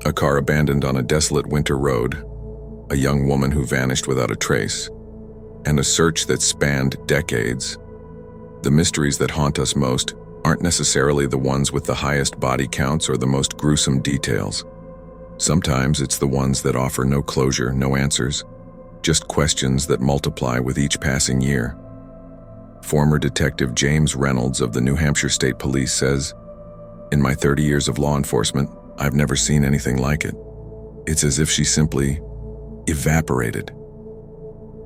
A car abandoned on a desolate winter road, a young woman who vanished without a trace, and a search that spanned decades. The mysteries that haunt us most aren't necessarily the ones with the highest body counts or the most gruesome details. Sometimes it's the ones that offer no closure, no answers, just questions that multiply with each passing year. Former Detective James Reynolds of the New Hampshire State Police says, "In my 30 years of law enforcement, I've never seen anything like it. It's as if she simply evaporated."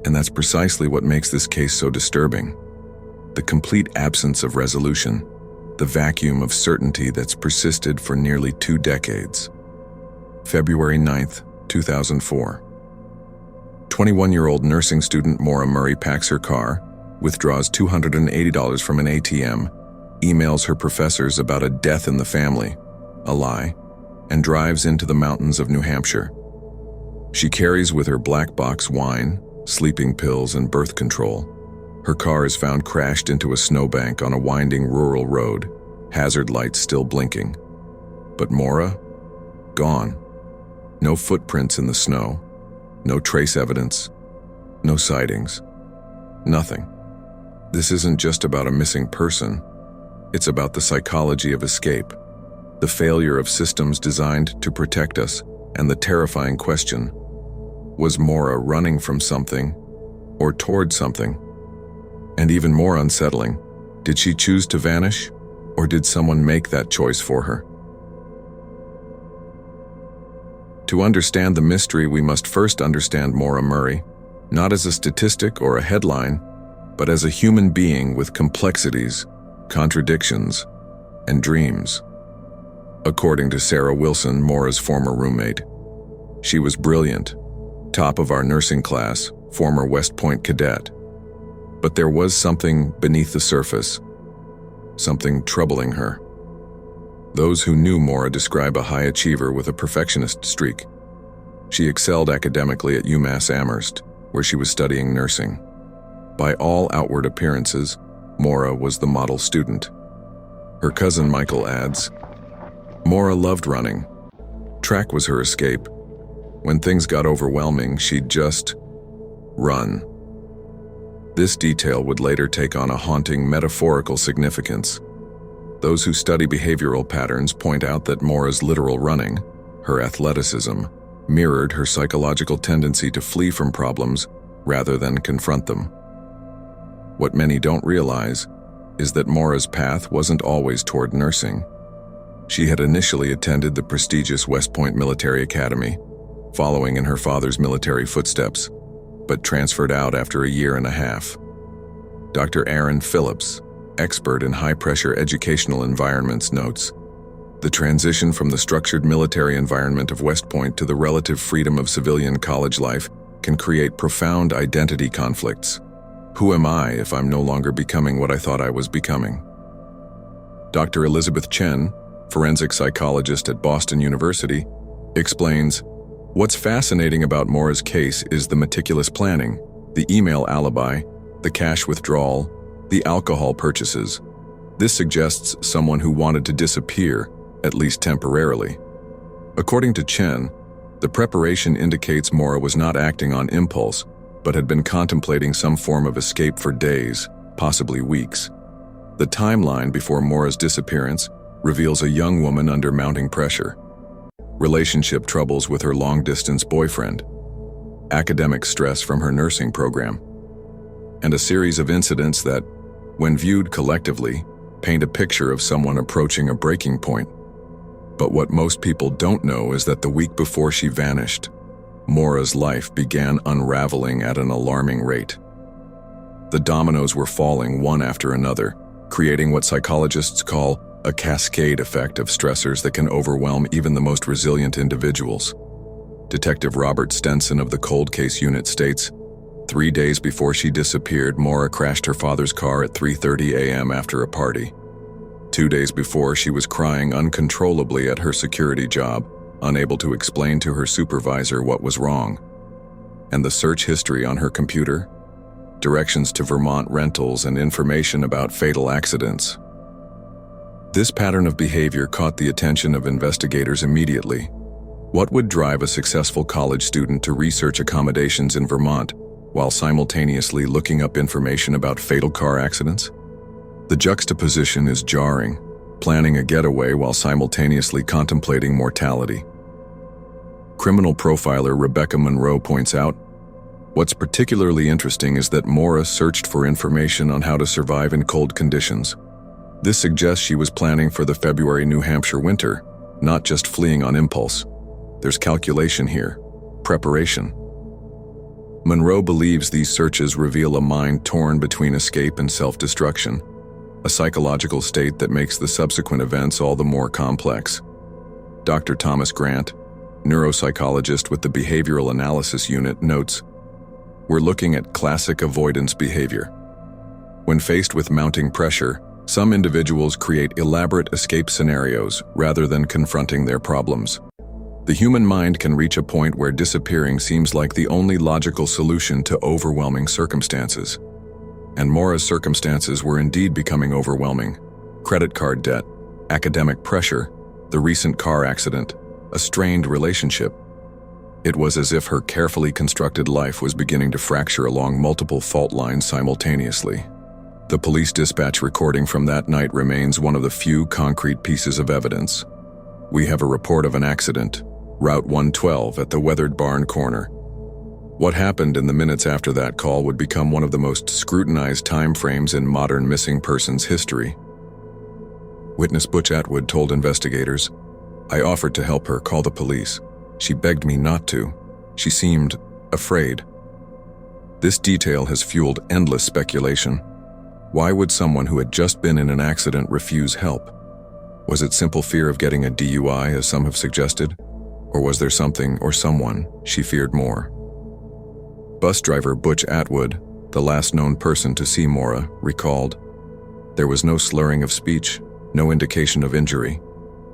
And that's precisely what makes this case so disturbing. The complete absence of resolution, the vacuum of certainty that's persisted for nearly 2 decades. February 9th, 2004. 21-year-old nursing student Maura Murray packs her car, withdraws $280 from an ATM, emails her professors about a death in the family, a lie, and drives into the mountains of New Hampshire. She carries with her black box wine, sleeping pills, and birth control. Her car is found crashed into a snowbank on a winding rural road, hazard lights still blinking. But Maura? Gone. No footprints in the snow, no trace evidence, no sightings, nothing. This isn't just about a missing person. It's about the psychology of escape, the failure of systems designed to protect us, and the terrifying question: was Maura running from something or toward something? And even more unsettling, did she choose to vanish, or did someone make that choice for her? To understand the mystery, we must first understand Maura Murray, not as a statistic or a headline, but as a human being with complexities, contradictions, and dreams. According to Sarah Wilson, Maura's former roommate, she was brilliant, top of our nursing class, former West Point cadet. But there was something beneath the surface, something troubling her. Those who knew Maura describe a high achiever with a perfectionist streak. She excelled academically at UMass Amherst, where she was studying nursing. By all outward appearances, Maura was the model student. Her cousin Michael adds, "Maura loved running. Track was her escape. When things got overwhelming, she'd just run." This detail would later take on a haunting metaphorical significance. Those who study behavioral patterns point out that Maura's literal running, her athleticism, mirrored her psychological tendency to flee from problems rather than confront them. What many don't realize is that Maura's path wasn't always toward nursing. She had initially attended the prestigious West Point Military Academy, following in her father's military footsteps, but transferred out after a year and a half. Dr. Aaron Phillips, expert in high-pressure educational environments, notes, "The transition from the structured military environment of West Point to the relative freedom of civilian college life can create profound identity conflicts. Who am I if I'm no longer becoming what I thought I was becoming?" Dr. Elizabeth Chen, forensic psychologist at Boston University, explains, "What's fascinating about Maura's case is the meticulous planning, the email alibi, the cash withdrawal, the alcohol purchases. This suggests someone who wanted to disappear, at least temporarily." According to Chen, the preparation indicates Maura was not acting on impulse, but had been contemplating some form of escape for days, possibly weeks. The timeline before Maura's disappearance reveals a young woman under mounting pressure, relationship troubles with her long-distance boyfriend, academic stress from her nursing program, and a series of incidents that, when viewed collectively, paint a picture of someone approaching a breaking point. But what most people don't know is that the week before she vanished, Maura's life began unraveling at an alarming rate. The dominoes were falling one after another, creating what psychologists call a cascade effect of stressors that can overwhelm even the most resilient individuals. Detective Robert Stenson of the Cold Case Unit states, 3 days before she disappeared, Maura crashed her father's car at 3:30 a.m. after a party. 2 days before, she was crying uncontrollably at her security job, unable to explain to her supervisor what was wrong. And the search history on her computer? Directions to Vermont rentals and information about fatal accidents. This pattern of behavior caught the attention of investigators immediately. What would drive a successful college student to research accommodations in Vermont while simultaneously looking up information about fatal car accidents? The juxtaposition is jarring, planning a getaway while simultaneously contemplating mortality. Criminal profiler Rebecca Monroe points out, what's particularly interesting is that Maura searched for information on how to survive in cold conditions. This suggests she was planning for the February New Hampshire winter, not just fleeing on impulse. There's calculation here, preparation. Monroe believes these searches reveal a mind torn between escape and self-destruction, a psychological state that makes the subsequent events all the more complex. Dr. Thomas Grant, neuropsychologist with the Behavioral Analysis Unit, notes, "We're looking at classic avoidance behavior. When faced with mounting pressure, some individuals create elaborate escape scenarios rather than confronting their problems. The human mind can reach a point where disappearing seems like the only logical solution to overwhelming circumstances." And Maura's circumstances were indeed becoming overwhelming. Credit card debt, academic pressure, the recent car accident, a strained relationship. It was as if her carefully constructed life was beginning to fracture along multiple fault lines simultaneously. The police dispatch recording from that night remains one of the few concrete pieces of evidence. We have a report of an accident, Route 112 at the Weathered Barn corner. What happened in the minutes after that call would become one of the most scrutinized timeframes in modern missing persons history. Witness Butch Atwood told investigators, "I offered to help her call the police. She begged me not to. She seemed afraid." This detail has fueled endless speculation. Why would someone who had just been in an accident refuse help? Was it simple fear of getting a DUI, as some have suggested? Or was there something or someone she feared more? Bus driver Butch Atwood, the last known person to see Maura, recalled, "There was no slurring of speech, no indication of injury.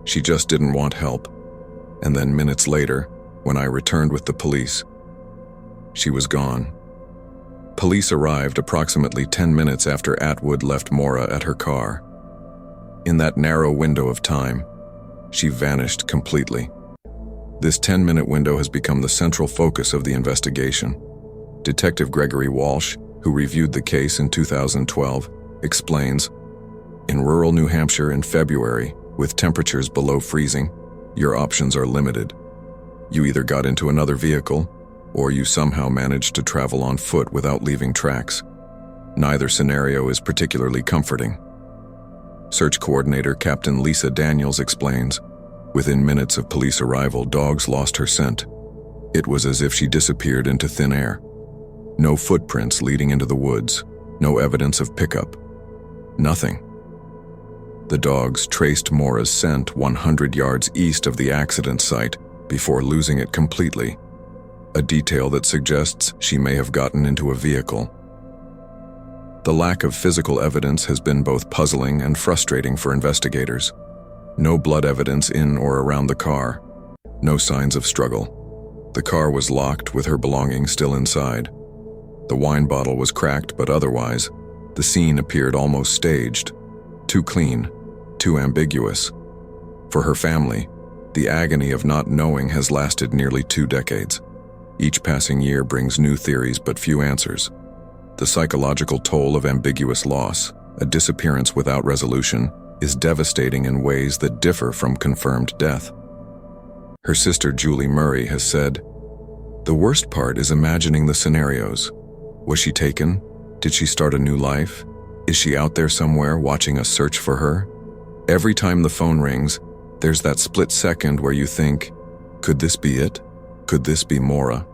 She just didn't want help. And then minutes later, when I returned with the police, she was gone." Police arrived approximately 10 minutes after Atwood left Maura at her car. In that narrow window of time, she vanished completely. This 10-minute window has become the central focus of the investigation. Detective Gregory Walsh, who reviewed the case in 2012, explains, "In rural New Hampshire in February, with temperatures below freezing, your options are limited. You either got into another vehicle, or you somehow managed to travel on foot without leaving tracks. Neither scenario is particularly comforting." Search coordinator Captain Lisa Daniels explains, "Within minutes of police arrival, dogs lost her scent. It was as if she disappeared into thin air. No footprints leading into the woods, no evidence of pickup. Nothing. The dogs traced Maura's scent 100 yards east of the accident site before losing it completely, a detail that suggests she may have gotten into a vehicle." The lack of physical evidence has been both puzzling and frustrating for investigators. No blood evidence in or around the car. No signs of struggle. The car was locked with her belongings still inside. The wine bottle was cracked, but otherwise, the scene appeared almost staged. Too clean, too ambiguous. For her family, the agony of not knowing has lasted nearly 2 decades. Each passing year brings new theories but few answers. The psychological toll of ambiguous loss, a disappearance without resolution, is devastating in ways that differ from confirmed death. Her sister Julie Murray has said, "The worst part is imagining the scenarios. Was she taken? Did she start a new life? Is she out there somewhere watching us search for her? Every time the phone rings, there's that split second where you think, could this be it? Could this be Maura?"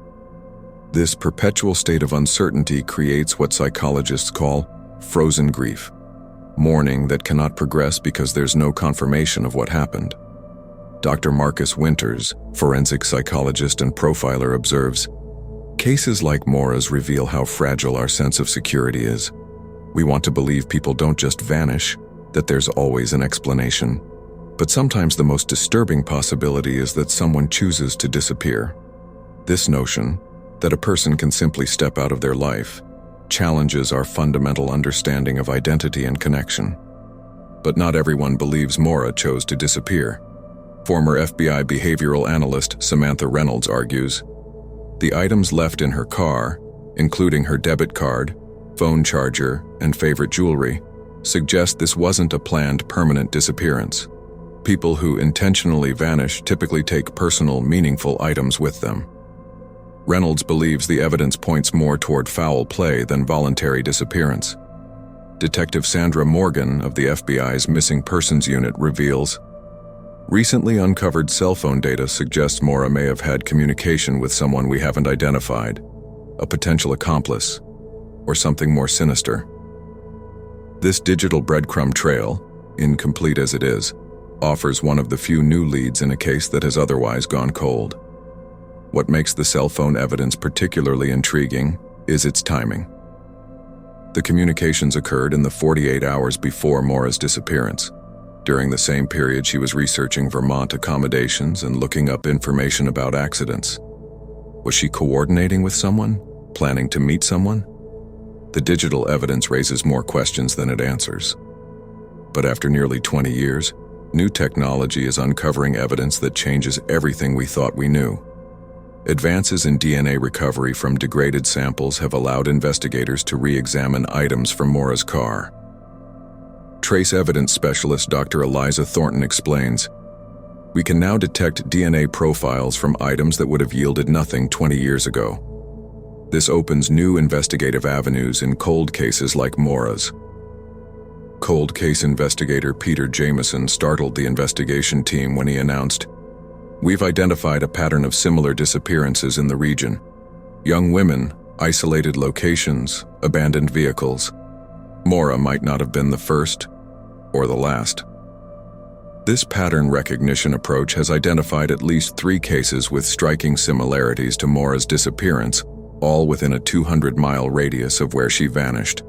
This perpetual state of uncertainty creates what psychologists call frozen grief, mourning that cannot progress because there's no confirmation of what happened. Dr. Marcus Winters, forensic psychologist and profiler, observes, "Cases like Maura's reveal how fragile our sense of security is. We want to believe people don't just vanish, that there's always an explanation. But sometimes the most disturbing possibility is that someone chooses to disappear. This notion, that a person can simply step out of their life, challenges our fundamental understanding of identity and connection. But not everyone believes Maura chose to disappear. Former FBI behavioral analyst Samantha Reynolds argues, the items left in her car, including her debit card, phone charger, and favorite jewelry, suggest this wasn't a planned permanent disappearance. People who intentionally vanish typically take personal, meaningful items with them. Reynolds believes the evidence points more toward foul play than voluntary disappearance. Detective Sandra Morgan of the FBI's Missing Persons Unit reveals, recently uncovered cell phone data suggests Maura may have had communication with someone we haven't identified, a potential accomplice, or something more sinister. This digital breadcrumb trail, incomplete as it is, offers one of the few new leads in a case that has otherwise gone cold. What makes the cell phone evidence particularly intriguing is its timing. The communications occurred in the 48 hours before Maura's disappearance. During the same period, she was researching Vermont accommodations and looking up information about accidents. Was she coordinating with someone? Planning to meet someone? The digital evidence raises more questions than it answers. But after nearly 20 years, new technology is uncovering evidence that changes everything we thought we knew. Advances in DNA recovery from degraded samples have allowed investigators to re-examine items from Maura's car. Trace evidence specialist Dr. Eliza Thornton explains, we can now detect DNA profiles from items that would have yielded nothing 20 years ago. This opens new investigative avenues in cold cases like Maura's. Cold case investigator Peter Jameson startled the investigation team when he announced, we've identified a pattern of similar disappearances in the region. Young women, isolated locations, abandoned vehicles. Maura might not have been the first or the last. This pattern recognition approach has identified at least 3 cases with striking similarities to Maura's disappearance, all within a 200-mile radius of where she vanished.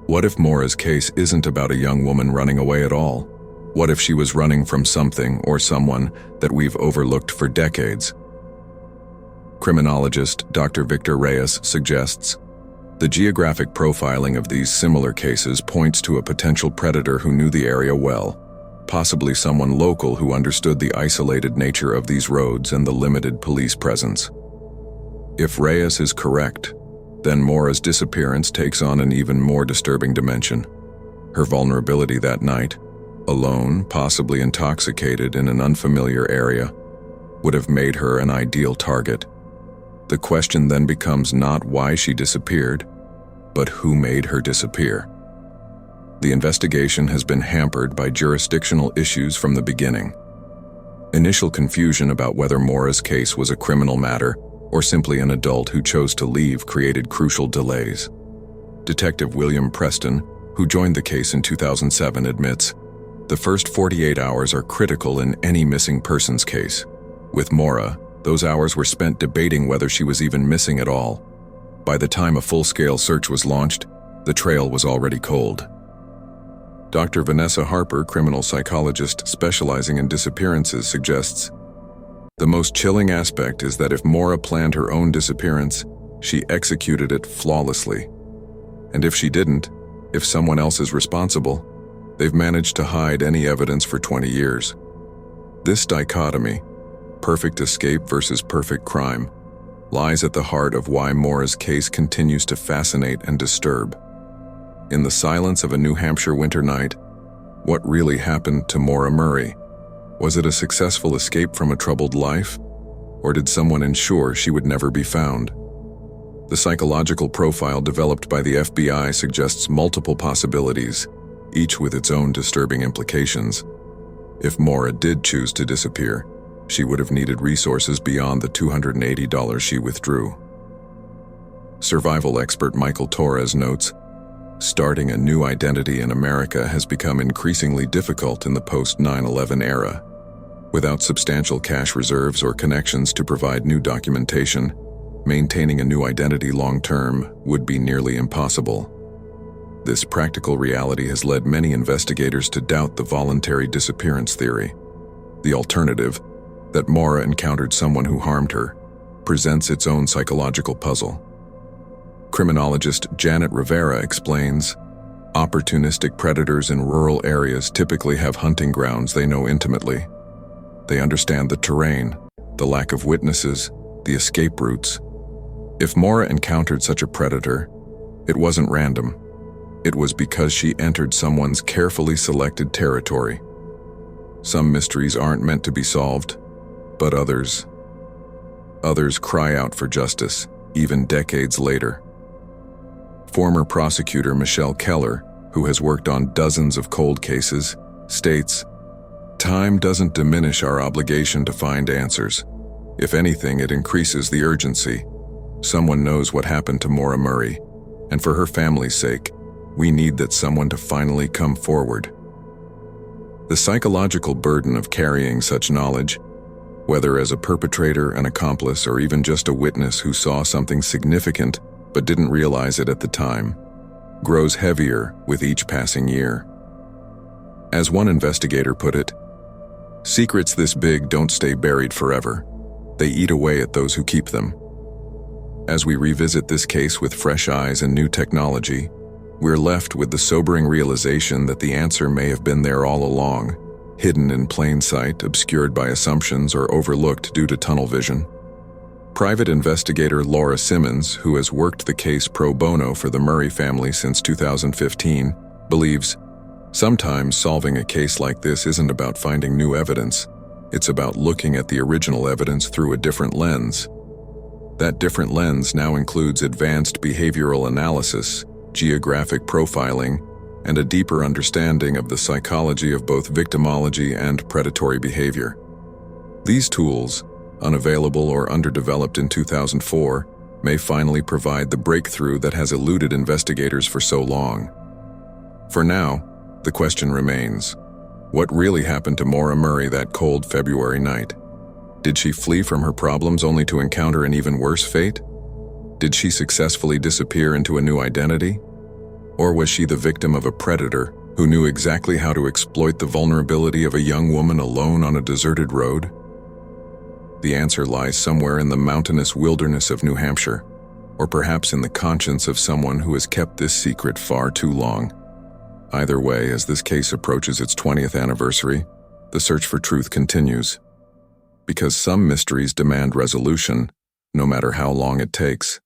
What if Maura's case isn't about a young woman running away at all? What if she was running from something or someone that we've overlooked for decades? Criminologist Dr. Victor Reyes suggests, the geographic profiling of these similar cases points to a potential predator who knew the area well, possibly someone local who understood the isolated nature of these roads and the limited police presence. If Reyes is correct, then Maura's disappearance takes on an even more disturbing dimension. Her vulnerability that night, alone, possibly intoxicated in an unfamiliar area, would have made her an ideal target. The question then becomes not why she disappeared, but who made her disappear. The investigation has been hampered by jurisdictional issues from the beginning. Initial confusion about whether Maura's case was a criminal matter or simply an adult who chose to leave created crucial delays. Detective William Preston, who joined the case in 2007, admits, the first 48 hours are critical in any missing persons case. With Maura, those hours were spent debating whether she was even missing at all. By the time a full-scale search was launched, the trail was already cold. Dr. Vanessa Harper, criminal psychologist specializing in disappearances, suggests, the most chilling aspect is that if Maura planned her own disappearance, she executed it flawlessly. And if she didn't, if someone else is responsible, they've managed to hide any evidence for 20 years. This dichotomy, perfect escape versus perfect crime, lies at the heart of why Maura's case continues to fascinate and disturb. In the silence of a New Hampshire winter night, what really happened to Maura Murray? Was it a successful escape from a troubled life, or did someone ensure she would never be found? The psychological profile developed by the FBI suggests multiple possibilities, each with its own disturbing implications. If Maura did choose to disappear, she would have needed resources beyond the $280 she withdrew. Survival expert Michael Torres notes, starting a new identity in America has become increasingly difficult in the post-9/11 era. Without substantial cash reserves or connections to provide new documentation, maintaining a new identity long-term would be nearly impossible. This practical reality has led many investigators to doubt the voluntary disappearance theory. The alternative, that Maura encountered someone who harmed her, presents its own psychological puzzle. Criminologist Janet Rivera explains, opportunistic predators in rural areas typically have hunting grounds they know intimately. They understand the terrain, the lack of witnesses, the escape routes. If Maura encountered such a predator, it wasn't random. It was because she entered someone's carefully selected territory. Some mysteries aren't meant to be solved, but others cry out for justice, even decades later. Former prosecutor Michelle Keller, who has worked on dozens of cold cases, states, "Time doesn't diminish our obligation to find answers. If anything, it increases the urgency. Someone knows what happened to Maura Murray, and for her family's sake, we need that someone to finally come forward." The psychological burden of carrying such knowledge, whether as a perpetrator, an accomplice, or even just a witness who saw something significant but didn't realize it at the time, grows heavier with each passing year. As one investigator put it, "Secrets this big don't stay buried forever. They eat away at those who keep them." As we revisit this case with fresh eyes and new technology, we're left with the sobering realization that the answer may have been there all along, hidden in plain sight, obscured by assumptions, or overlooked due to tunnel vision. Private investigator Laura Simmons, who has worked the case pro bono for the Murray family since 2015, believes, "Sometimes solving a case like this isn't about finding new evidence. It's about looking at the original evidence through a different lens. That different lens now includes advanced behavioral analysis, geographic profiling, and a deeper understanding of the psychology of both victimology and predatory behavior." These tools, unavailable or underdeveloped in 2004, may finally provide the breakthrough that has eluded investigators for so long. For now, the question remains, what really happened to Maura Murray that cold February night? Did she flee from her problems only to encounter an even worse fate? Did she successfully disappear into a new identity? Or was she the victim of a predator who knew exactly how to exploit the vulnerability of a young woman alone on a deserted road? The answer lies somewhere in the mountainous wilderness of New Hampshire, or perhaps in the conscience of someone who has kept this secret far too long. Either way, as this case approaches its 20th anniversary, the search for truth continues. Because some mysteries demand resolution, no matter how long it takes.